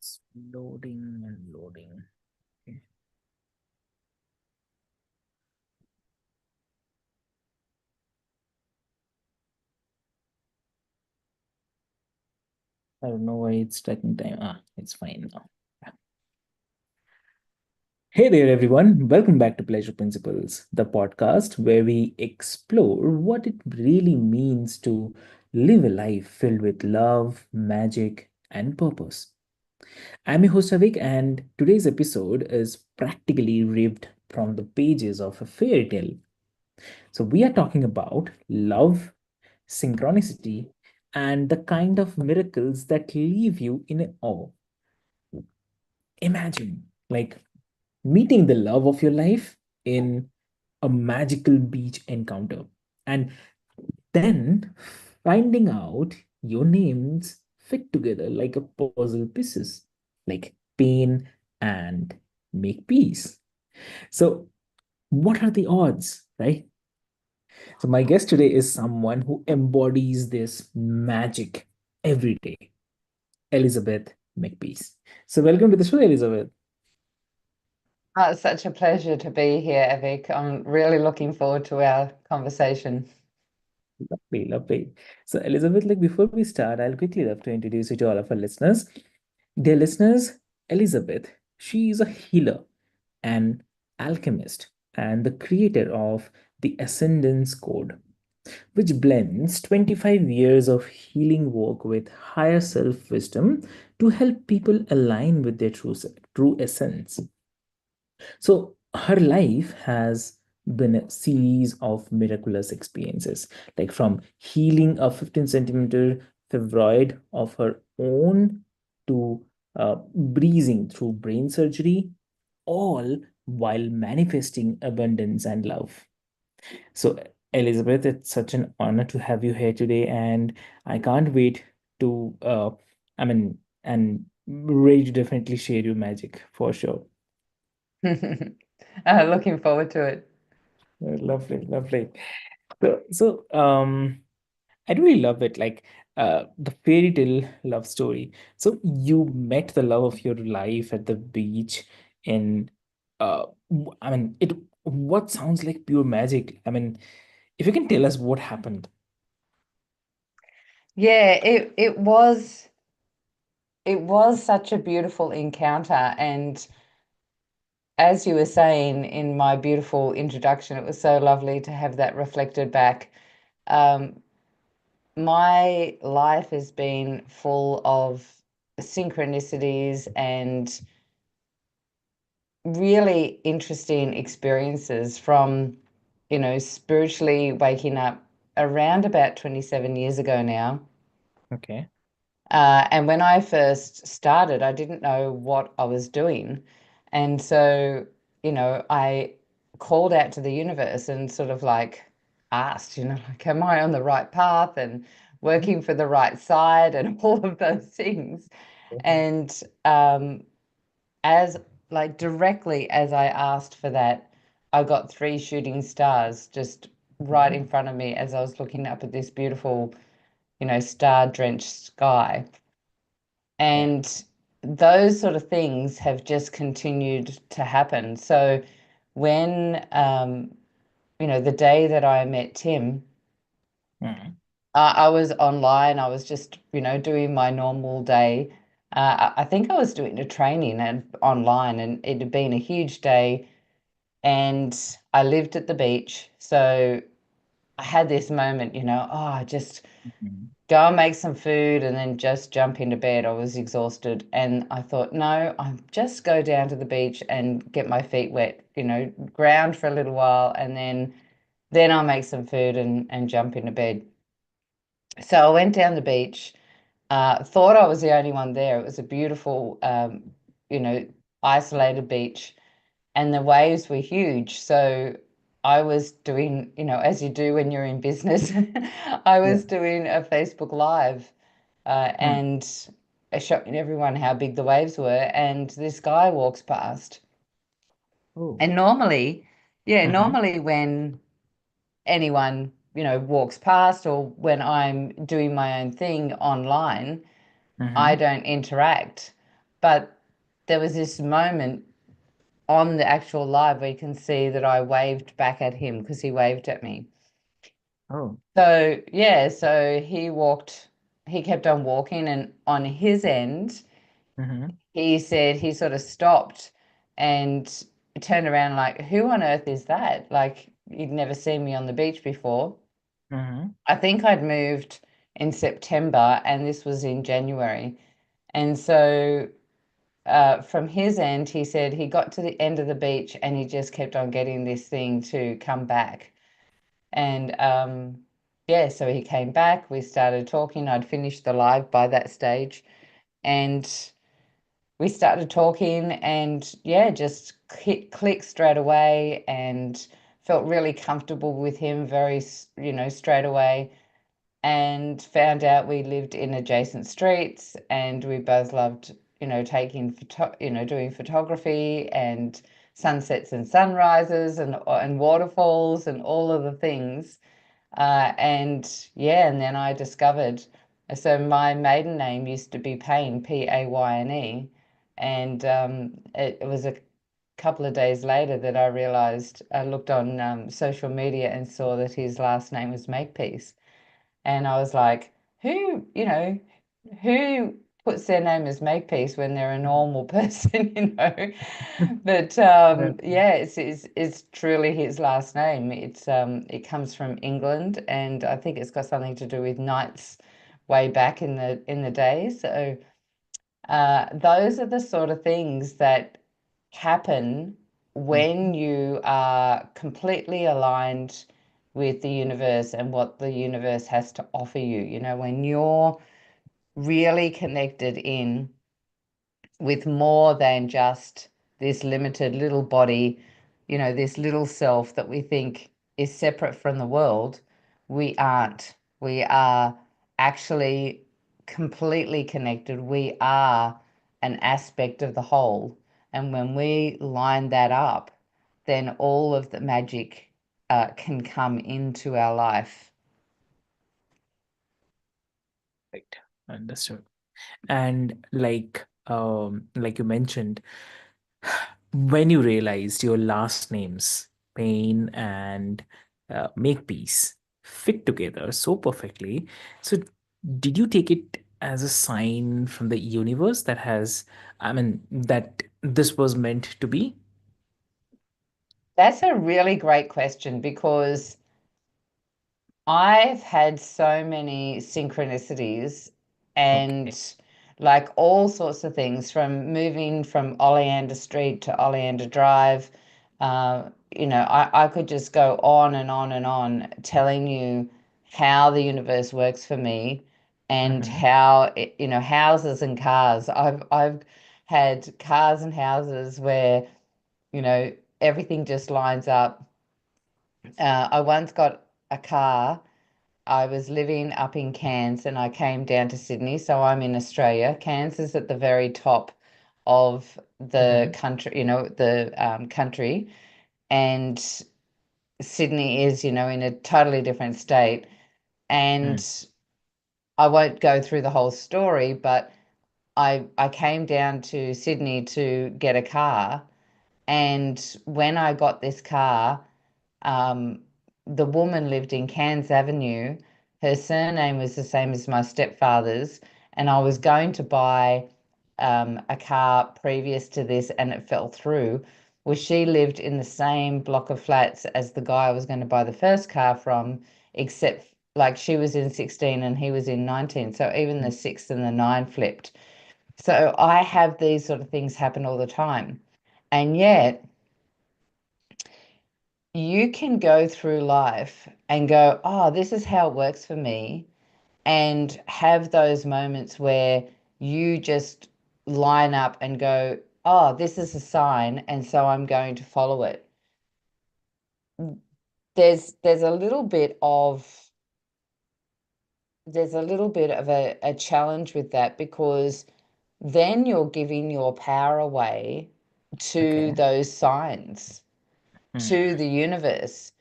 It's loading and loading. Okay. I don't know why it's taking time. It's fine now. Yeah. Hey there, everyone. Welcome back to Pleasure Principles, the podcast where we explore what it really means to live a life filled with love, magic, and purpose. I'm your host, Avik, and today's episode is practically ripped from the pages of a fairy tale. So, we are talking about love, synchronicity, and the kind of miracles that leave you in awe. Imagine, like, meeting the love of your life in a magical beach encounter, and then finding out your names fit together like a puzzle pieces, like pain and make peace. So, what are the odds, right? So, my guest today is someone who embodies this magic every day, Elizabeth Makepeace. So, welcome to the show, Elizabeth. Oh, it's such a pleasure to be here, Avik. I'm really looking forward to our conversation. Lovely, lovely. So, Elizabeth, like before we start, I'll quickly love to introduce you to all of our listeners. Dear listeners, Elizabeth, she is a healer, an alchemist, and the creator of the Ascendance Code, which blends 25 years of healing work with higher self wisdom to help people align with their true essence. So her life has been a series of miraculous experiences, like from healing a 15 centimeter fibroid of her own to breezing through brain surgery, all while manifesting abundance and love. So, Elizabeth, it's such an honor to have you here today, and I can't wait to, I mean, and ready to definitely share your magic for sure. Looking forward to it. Lovely, lovely. So, I really love it, like the fairy tale love story. So you met the love of your life at the beach, and I mean, it. What sounds like pure magic? I mean, if you can tell us what happened. Yeah, it was such a beautiful encounter, and as you were saying in my beautiful introduction, it was so lovely to have that reflected back. Um, my life has been full of synchronicities and really interesting experiences from, spiritually waking up around about 27 years ago now. Okay. And when I first started, I didn't know what I was doing. And so, I called out to the universe and sort of like asked, like, am I on the right path and working for the right side and all of those things. And as like directly as I asked for that, I got three shooting stars just right in front of me as I was looking up at this beautiful, star-drenched sky. Yeah. And those sort of things have just continued to happen. So when, the day that I met Tim, Mhm. I was online. I was just, doing my normal day. I think I was doing a training and online, and it had been a huge day. And I lived at the beach, so I had this moment, just Mhm. go and make some food and then just jump into bed. I was exhausted, and I thought, no, I just go down to the beach and get my feet wet, ground for a little while, and then I'll make some food and jump into bed. So I went down the beach. Thought I was the only one there. It was a beautiful, you know, isolated beach, and the waves were huge. So I was doing, as you do when you're in business, I Yeah. was doing a Facebook Live, Mm. and showing everyone how big the waves were. And this guy walks past, Oh. and normally, yeah, Mm-hmm. normally when anyone, walks past or when I'm doing my own thing online, I Mm-hmm. don't interact. But there was this moment on the actual live where you can see that I waved back at him because he waved at me. Oh. So yeah, so he kept on walking, and on his end, Mm-hmm. he said he sort of stopped and turned around like, who on earth is that? Like, he'd never seen me on the beach before. Mm-hmm. I think I'd moved in September and this was in January. And so from his end, he said he got to the end of the beach and he just kept on getting this thing to come back. And yeah, so he came back. We started talking. I'd finished the live by that stage. And we started talking and yeah, just clicked straight away and felt really comfortable with him very, straight away, and found out we lived in adjacent streets and we both loved, taking doing photography and sunsets and sunrises and waterfalls and all of the things. And yeah, and then I discovered, so my maiden name used to be Payne, Payne, and it was a couple of days later that I realized, I looked on social media and saw that his last name was Makepeace. And I was like, who puts their name as Makepeace when they're a normal person, But Yeah. yeah, it's truly his last name. It comes from England, and I think it's got something to do with knights way back in the day. So those are the sort of things that happen when you are completely aligned with the universe and what the universe has to offer you. When you're really connected in with more than just this limited little body, this little self that we think is separate from the world. We aren't. We are actually completely connected. We are an aspect of the whole. And when we line that up, then all of the magic can come into our life. Right. Understood. And like you mentioned, when you realized your last names, Pain and Makepeace, fit together so perfectly, so did you take it as a sign from the universe that that this was meant to be? That's a really great question because I've had so many synchronicities and Okay. like all sorts of things, from moving from Oleander Street to Oleander Drive. I could just go on and on and on telling you how the universe works for me and Mm-hmm. how houses and cars. I've had cars and houses where, you know, everything just lines up. I once got a car. I was living up in Cairns and I came down to Sydney. So I'm in Australia. Cairns is at the very top of the Mm-hmm. country, the country. And Sydney is, in a totally different state. And I won't go through the whole story, but I came down to Sydney to get a car. And when I got this car, um, the woman lived in Cairns Avenue. Her surname was the same as my stepfather's, and I was going to buy a car previous to this, and it fell through. Well, she lived in the same block of flats as the guy I was going to buy the first car from, except like she was in 16 and he was in 19. So even the six and the nine flipped. So I have these sort of things happen all the time. And yet, you can go through life and go, oh, this is how it works for me, and have those moments where you just line up and go, oh, this is a sign, and so I'm going to follow it. There's a little bit of a challenge with that, because then you're giving your power away to Okay. those signs, Mm-hmm. to the universe,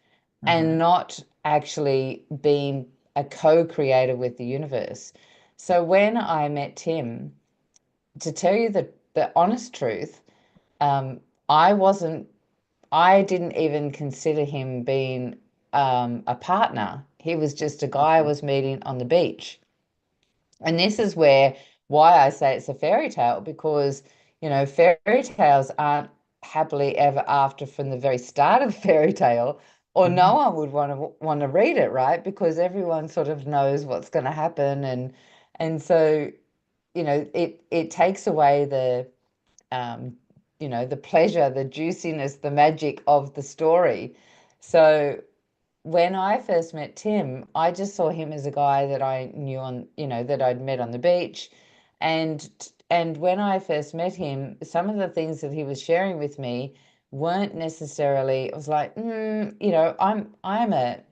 and not actually being a co-creator with the universe. So when I met Tim, to tell you the honest truth, um, I wasn't, I didn't even consider him being a partner. He was just a guy I Okay. was meeting on the beach. And this is why I say it's a fairy tale, because, fairy tales aren't happily ever after from the very start of the fairy tale, or no Mhm. one would want to read it, right? Because everyone sort of knows what's going to happen, and so, it takes away um, the pleasure, the juiciness, the magic of the story. So when I first met Tim, I just saw him as a guy that I knew that I'd met on the beach. And when I first met him, some of the things that he was sharing with me weren't necessarily, I was like, I'm a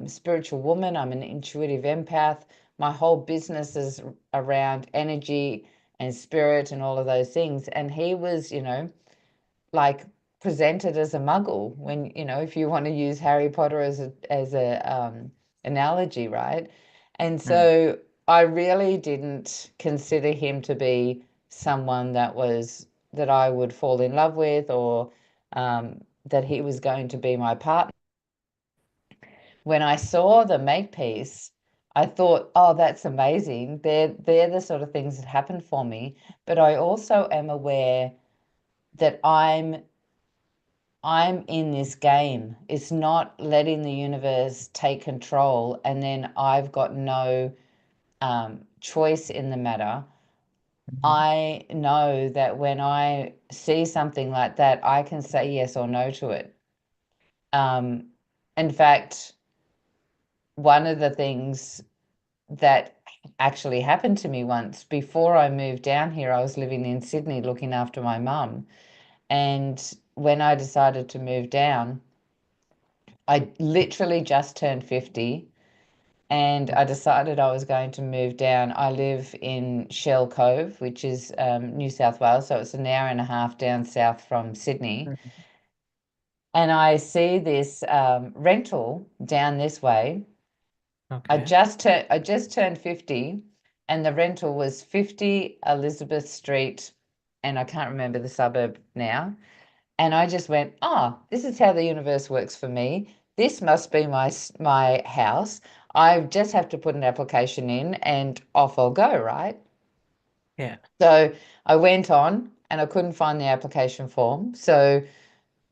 spiritual woman, I'm an intuitive empath. My whole business is around energy and spirit and all of those things. And he was, like presented as a muggle when, if you want to use Harry Potter as a analogy, right? And Mm. so I really didn't consider him to be someone that I would fall in love with, or that he was going to be my partner. When I saw the Makepeace, I thought, oh, that's amazing. They're the sort of things that happen for me. But I also am aware that I'm in this game. It's not letting the universe take control, and then I've got no choice in the matter. Mhm. I know that when I see something like that, I can say yes or no to it. Um, in fact, one of the things that actually happened to me once before I moved down here, I was living in Sydney looking after my mum. And when I decided to move down, I literally just turned 50, and I decided I was going to move down. I live in Shell Cove, which is New South Wales, so it's an hour and a half down south from Sydney. Mhm. And I see this rental down this way. Okay. I just turned 50, and the rental was 50 Elizabeth Street, and I can't remember the suburb now. And I just went, oh, this is how the universe works for me. This must be my house. I just have to put an application in and off I'll go, right? Yeah. So I went on and I couldn't find the application form. So,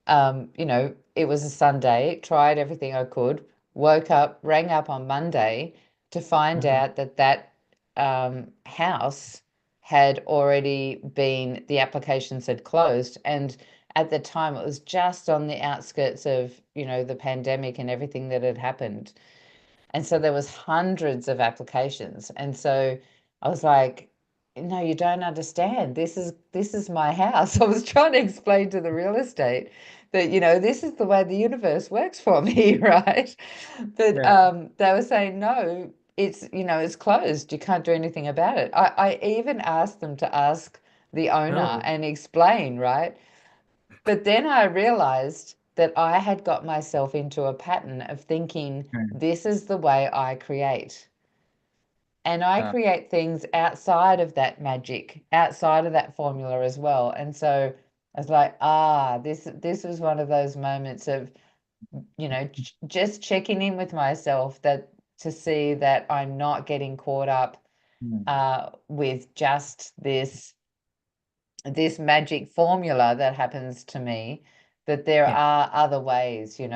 it was a Sunday, tried everything I could, woke up, rang up on Monday to find Mhm. out that house had already been, the applications had closed. And at the time, it was just on the outskirts of, the pandemic and everything that had happened. And so there was hundreds of applications. And so I was like, no, you don't understand. This is my house. I was trying to explain to the real estate that, this is the way the universe works for me, right? But Yeah. they were saying, no, it's closed. You can't do anything about it. I even asked them to ask the owner Oh. and explain, right? But then I realized that I had got myself into a pattern of thinking, Mm. this is the way I create. And I Uh, create things outside of that magic, outside of that formula as well. And so I was like, this was one of those moments of, just checking in with myself, that to see that I'm not getting caught up mm. with just this magic formula that happens to me, that there Yeah. are other ways, and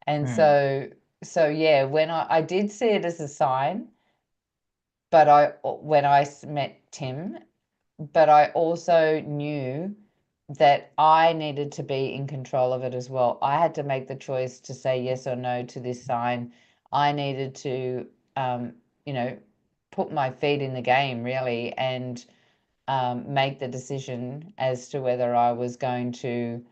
Mm. so yeah, when I did see it as a sign, but when I met Tim, but I also knew that I needed to be in control of it as well. I had to make the choice to say yes or no to this sign. I needed to you know put my feet in the game, really, and make the decision as to whether I was going to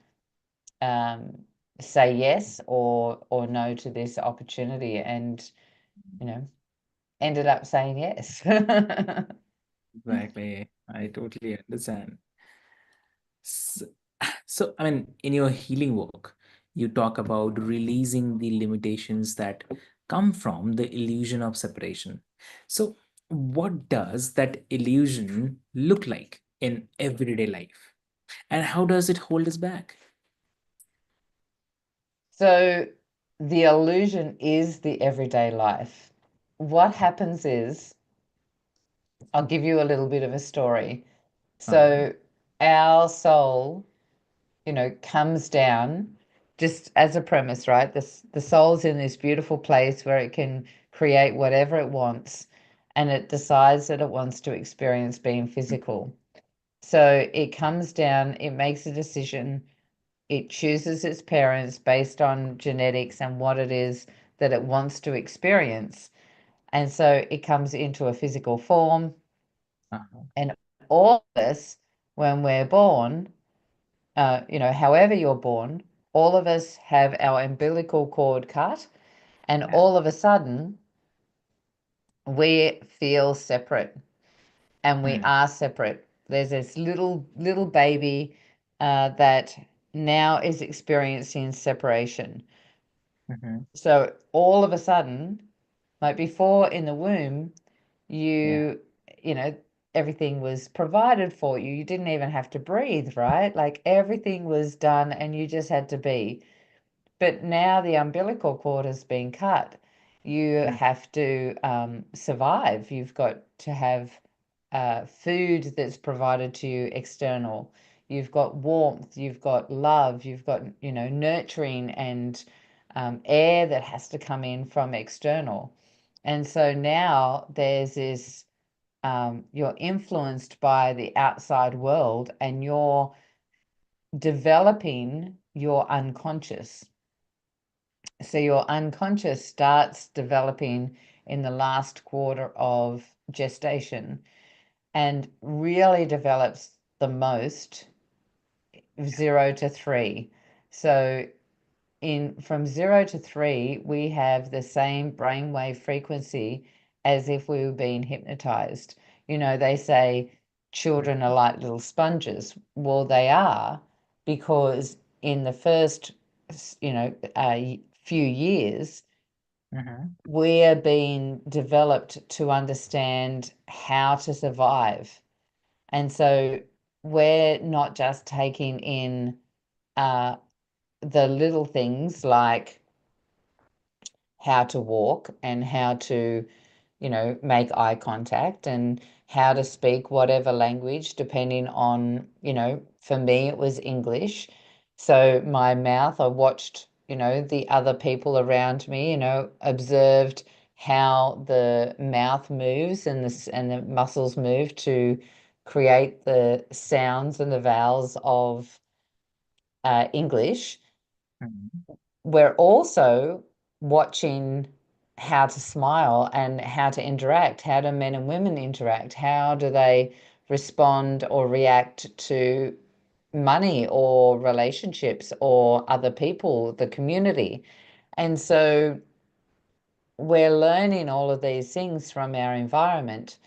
um, say yes or no to this opportunity, and you know ended up saying yes. Exactly. I totally understand. So, so, I mean, in your healing work, you talk about releasing the limitations that come from the illusion of separation. So, what does that illusion look like in everyday life? And how does it hold us back? So the illusion is the everyday life. What happens is, I'll give you a little bit of a story. All right. So our soul, comes down just as a premise, right? The soul's in this beautiful place where it can create whatever it wants, and it decides that it wants to experience being physical. So it comes down, it makes a decision, it chooses its parents based on genetics and what it is that it wants to experience. And so it comes into a physical form. Uh-huh. And all of us, when we're born, however you're born, all of us have our umbilical cord cut, and Yeah. all of a sudden we feel separate, and we Mm, are separate. There's this little baby that now is experiencing separation. mhm. So all of a sudden, like before in the womb, Yeah. you you know everything was provided for you. You didn't even have to breathe, right? Like everything was done and you just had to be. But now the umbilical cord has been cut. You Mm, have to survive. You've got to have food that's provided to you external. You've got warmth, you've got love, you've got, nurturing and air that has to come in from external. And so now there's this, you're influenced by the outside world and you're developing your unconscious. So your unconscious starts developing in the last quarter of gestation and really develops the most 0 to 3. So in from 0 to 3, we have the same brainwave frequency as if we were being hypnotized. They say children are like little sponges. Well, they are, because in the first, few years, mhm. we're being developed to understand how to survive. And so we're not just taking in uh, the little things like how to walk and how to, make eye contact and how to speak whatever language, depending on, for me, it was English. So my mouth, I watched, the other people around me, observed how the mouth moves and the muscles move to create the sounds and the vowels of English. Mhm. We're also watching how to smile and how to interact. How do men and women interact? How do they respond or react to money or relationships or other people, the community? And so we're learning all of these things from our environment,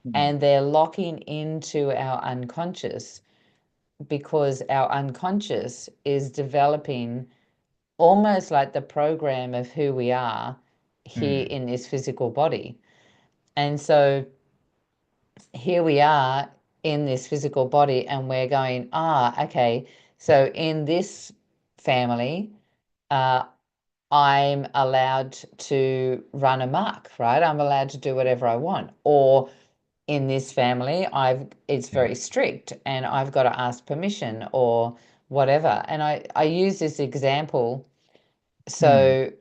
Mm, and they're locking into our unconscious, because our unconscious is developing almost like the program of who we are here mm, in this physical body. And so here we are in this physical body, and we're going, okay, so in this family, uh, I'm allowed to run amok, right? I'm allowed to do whatever I want. Or in this family, it's yeah. very strict and I've got to ask permission or whatever. And I use this example. Mm, So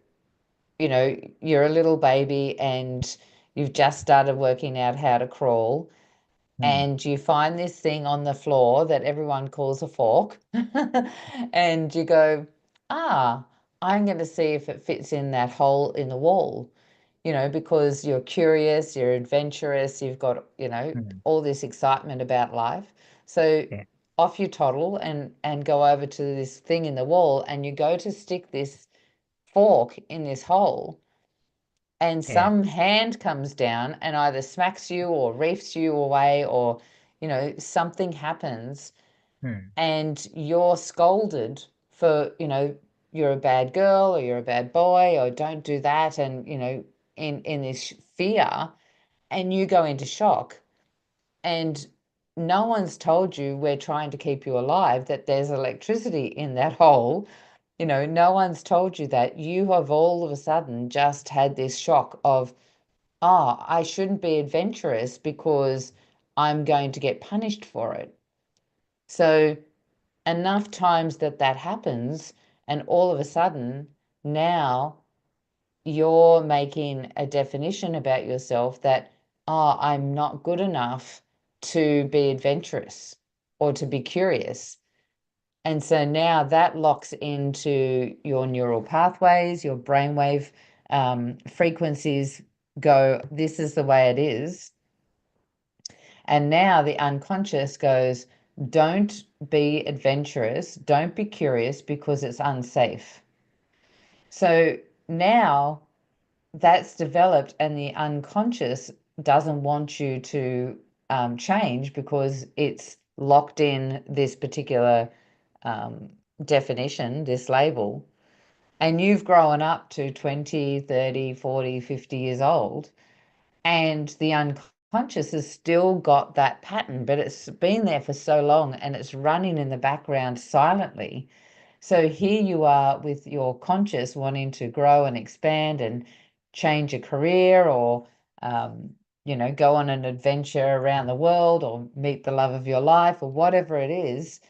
you're a little baby and you've just started working out how to crawl, mm, and you find this thing on the floor that everyone calls a fork, and you go, ah, I'm going to see if it fits in that hole in the wall, because you're curious, you're adventurous, you've got, mm, all this excitement about life. So yeah. off you toddle and go over to this thing in the wall, and you go to stick this fork in this hole, and Yeah. some hand comes down and either smacks you or reefs you away, or something happens, Mm, and you're scolded for, you're a bad girl or you're a bad boy or don't do that, and in this fear, and you go into shock. And no one's told you we're trying to keep you alive, that there's electricity in that hole. No one's told you that. You have all of a sudden just had this shock of, oh, I shouldn't be adventurous because I'm going to get punished for it. So enough times that that happens, and all of a sudden now you're making a definition about yourself that, oh, I'm not good enough to be adventurous or to be curious. And so now that locks into your neural pathways, your brainwave frequencies go, this is the way it is. And now the unconscious goes, don't be adventurous, don't be curious because it's unsafe. So now that's developed, and the unconscious doesn't want you to change because it's locked in this particular um, definition, this label. And you've grown up to 20, 30, 40, 50 years old, and the unconscious has still got that pattern, but it's been there for so long and it's running in the background silently. So here you are with your conscious wanting to grow and expand and change a career, or go on an adventure around the world, or meet the love of your life, or whatever it is.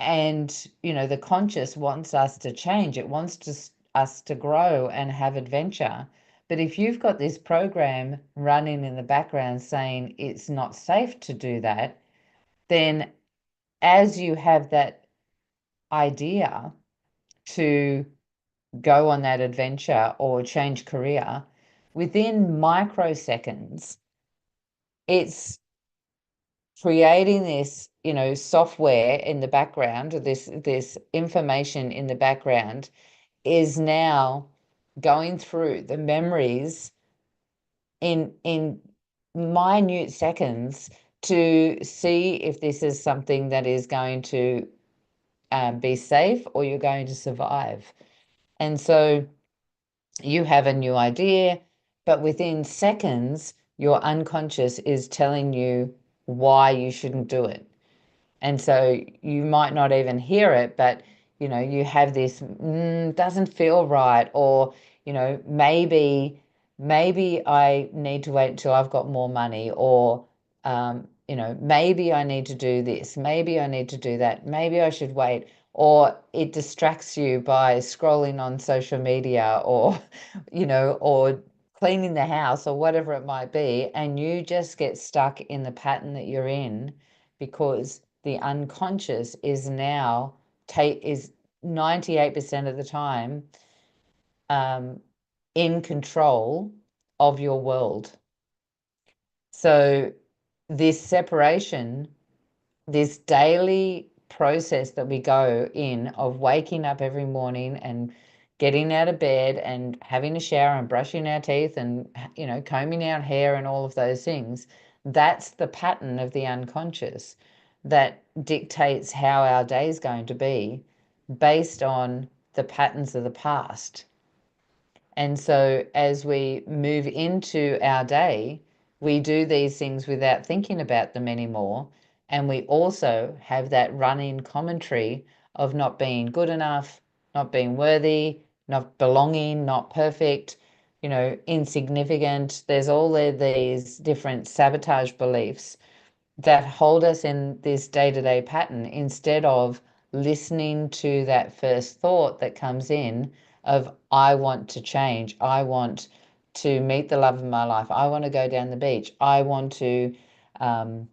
And the conscious wants us to change. It wants us to grow and have adventure. But if you've got this program running in the background saying it's not safe to do that, then as you have that idea to go on that adventure or change career, within microseconds, it's creating this, software in the background, or this information in the background is now going through the memories in minute seconds to see if this is something that is going to be safe, or you're going to survive. And so you have a new idea, but within seconds, your unconscious is telling you why you shouldn't do it. And so you might not even hear it, but you have this doesn't feel right, or maybe I need to wait until I've got more money, or maybe I need to do this, maybe I need to do that, maybe I should wait. Or it distracts you by scrolling on social media, or or cleaning the house, or whatever it might be, and you just get stuck in the pattern that you're in, because the unconscious is now is 98% of the time um, in control of your world. So this separation, this daily process that we go in of waking up every morning and getting out of bed and having a shower and brushing our teeth and combing our hair and all of those things, that's the pattern of the unconscious that dictates how our day is going to be, based on the patterns of the past. And so as we move into our day, we do these things without thinking about them anymore. And we also have that running commentary of not being good enough, not being worthy, not belonging, not perfect, insignificant. There's all of these different sabotage beliefs that hold us in this day-to-day pattern, instead of listening to that first thought that comes in of, I want to change, I want to meet the love of my life, I want to go down the beach, I want to um,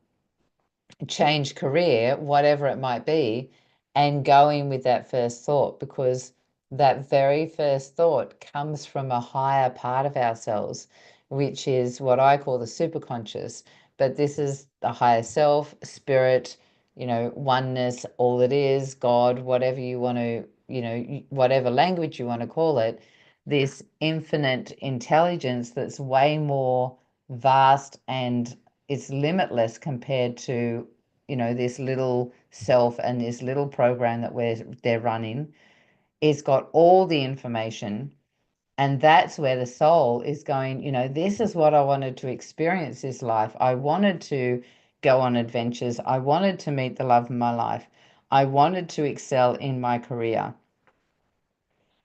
change career, whatever it might be, and going with that first thought, because that very first thought comes from a higher part of ourselves, which is what I call the superconscious. But this is the higher self, spirit, oneness, all it is, God, whatever you want to, whatever language you want to call it, this infinite intelligence that's way more vast, and it's limitless compared to this little self and this little program that they're running. It's got all the information, and that's where the soul is going, this is what I wanted to experience this life. I wanted to go on adventures. I wanted to meet the love of my life. I wanted to excel in my career.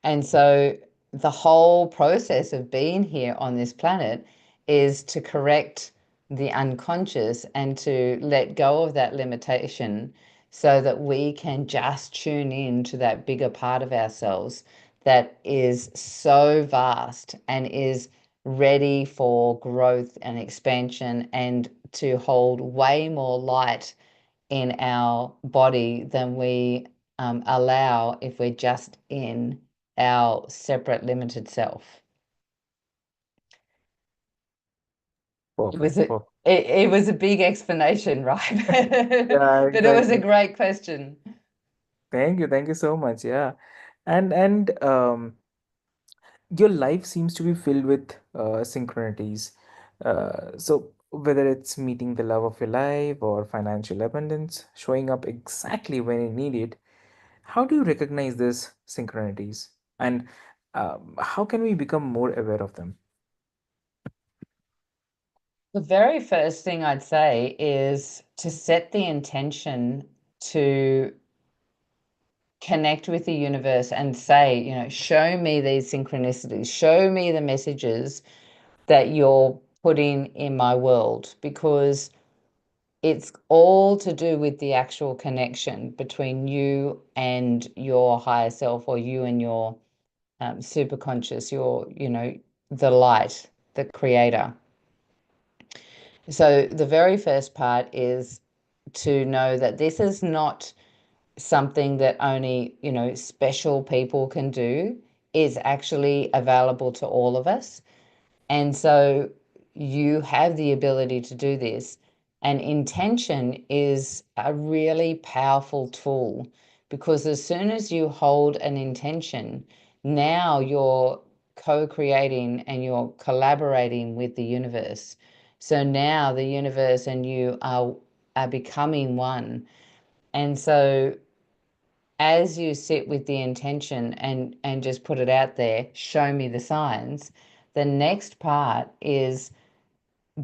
And so the whole process of being here on this planet is to correct the unconscious and to let go of that limitation so that we can just tune in to that bigger part of ourselves that is so vast and is ready for growth and expansion and to hold way more light in our body than we allow if we're just in our separate limited self. It was Perfect, a perfect. it was a big explanation, right? Yeah, But it was a exactly. great question. Thank you so much. Yeah. And your life seems to be filled with synchronities. So whether it's meeting the love of your life or financial abundance, showing up exactly when you need it, how do you recognize these synchronities? And how can we become more aware of them? The very first thing I'd say is to set the intention to connect with the universe and say, show me these synchronicities, show me the messages that you're putting in my world, because it's all to do with the actual connection between you and your higher self, or you and your super conscious, the light, the creator. So the very first part is to know that this is not something that only, special people can do. Is actually available to all of us. And so you have the ability to do this. And intention is a really powerful tool, because as soon as you hold an intention, now you're co-creating and you're collaborating with the universe. So now the universe and you are becoming one. And so as you sit with the intention and just put it out there, show me the signs, the next part is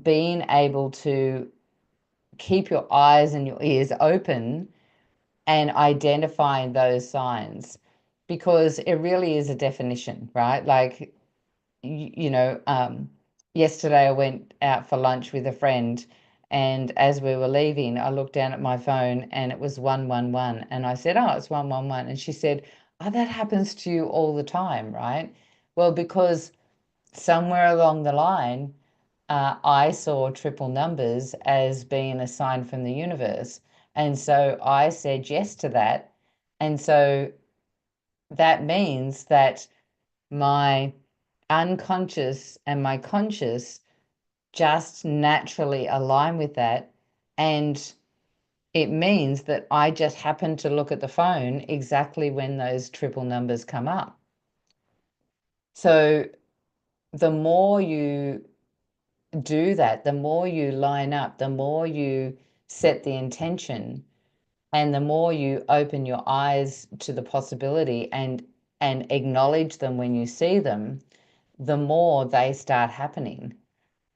being able to keep your eyes and your ears open and identifying those signs, because it really is a definition, right? Like, yesterday I went out for lunch with a friend, and as we were leaving, I looked down at my phone and it was 111. And I said, "Oh, it's 111." And she said, "Oh, that happens to you all the time, right?" Well, because somewhere along the line, I saw triple numbers as being a sign from the universe. And so I said yes to that. And so that means that my unconscious and my conscious just naturally align with that. And it means that I just happen to look at the phone exactly when those triple numbers come up. So the more you do that, the more you line up, the more you set the intention, and the more you open your eyes to the possibility and acknowledge them when you see them, the more they start happening.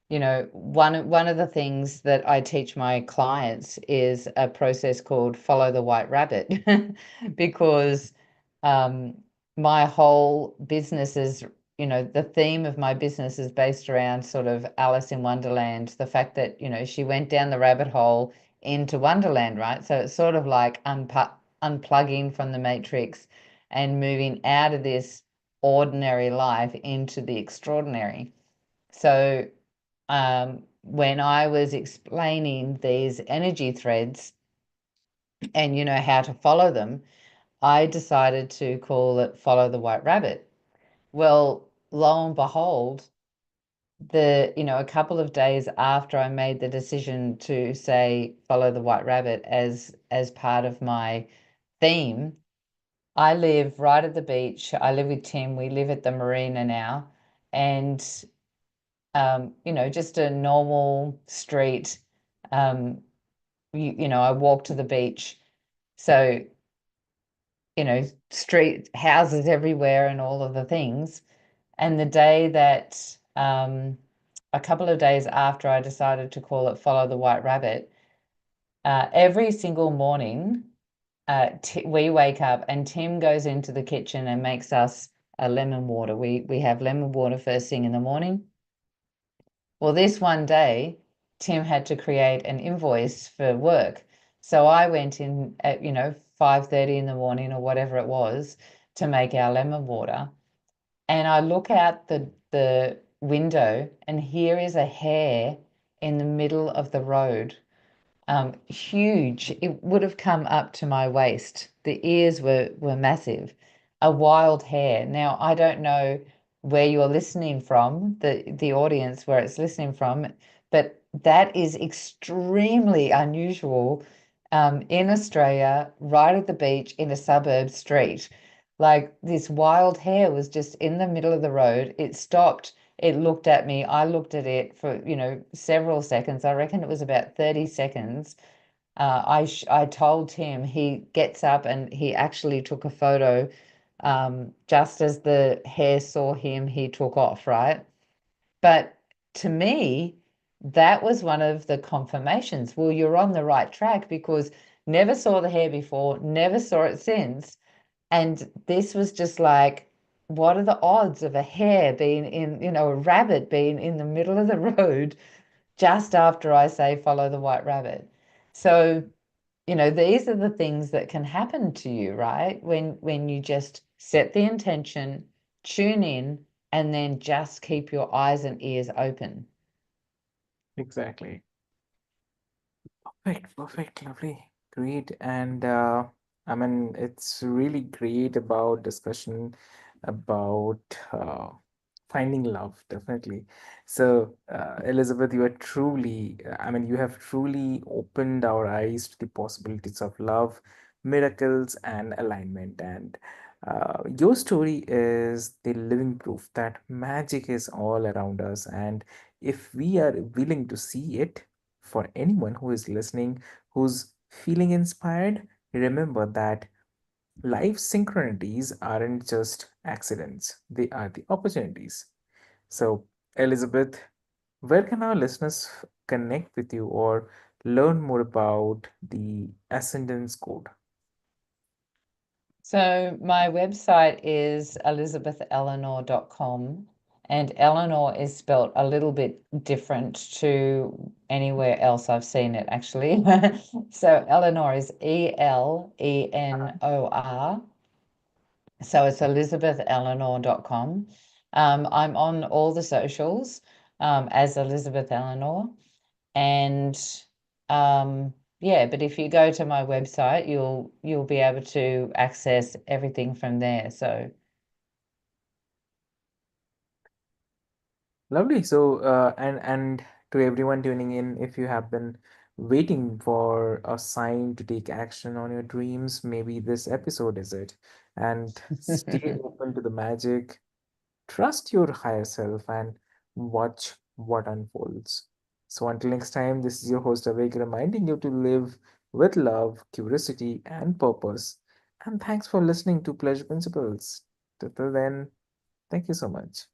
One of the things that I teach my clients is a process called follow the white rabbit, because um, my whole business is, the theme of my business is based around sort of Alice in Wonderland, the fact that, she went down the rabbit hole into Wonderland, right? So it's sort of like unplugging from the matrix and moving out of this ordinary life into the extraordinary. So when I was explaining these energy threads and how to follow them, I decided to call it Follow the White Rabbit. Well, lo and behold, a couple of days after I made the decision to say Follow the White Rabbit as part of my theme, I live right at the beach. I live with Tim. We live at the marina now. And just a normal street. Um, I walk to the beach. So, street houses everywhere and all of the things. And the day that, a couple of days after I decided to call it Follow the White Rabbit, Every single morning, we wake up and Tim goes into the kitchen and makes us a lemon water. We have lemon water first thing in the morning. Well, this one day, Tim had to create an invoice for work. So I went in at, 5:30 in the morning or whatever it was to make our lemon water. And I look out the window and here is a hare in the middle of the road, huge. It would have come up to my waist. The ears were massive. A wild hare. Now, I don't know where you're listening from, the audience where it's listening from, but that is extremely unusual in Australia, right at the beach in a suburb street. Like this wild hare was just in the middle of the road. It stopped. It looked at me. I looked at it for, several seconds. I reckon it was about 30 seconds. I told him. He gets up and he actually took a photo. Just as the hare saw him, he took off, right? But to me, that was one of the confirmations. Well, you're on the right track because never saw the hare before, never saw it since. And this was just like, what are the odds of a hare being in, a rabbit being in the middle of the road just after I say follow the white rabbit? So, these are the things that can happen to you, right? When you just set the intention, tune in, and then just keep your eyes and ears open. Exactly. Perfect, perfect, lovely, great. And I mean, it's really great about discussion about finding love, definitely. So, Elizabeth, you are truly, I mean, you have truly opened our eyes to the possibilities of love, miracles, and alignment. And your story is the living proof that magic is all around us. And if we are willing to see it, for anyone who is listening, who's feeling inspired, remember that life's synchronities aren't just accidents, they are the opportunities. So, Elizabeth, where can our listeners connect with you or learn more about the Ascendance Code? So my website is elizabetheleanor.com, and Eleanor is spelt a little bit different to anywhere else I've seen it actually. So Eleanor is Elenor. So it's elizabetheleanor.com. I'm on all the socials as Elizabeth Eleanor. And yeah, but if you go to my website, you'll be able to access everything from there. So Lovely. So, and to everyone tuning in, if you have been waiting for a sign to take action on your dreams, maybe this episode is it. And stay open to the magic, trust your higher self, and watch what unfolds. So, until next time, this is your host Avik reminding you to live with love, curiosity, and purpose. And thanks for listening to Pleasure Principles. Till then, thank you so much.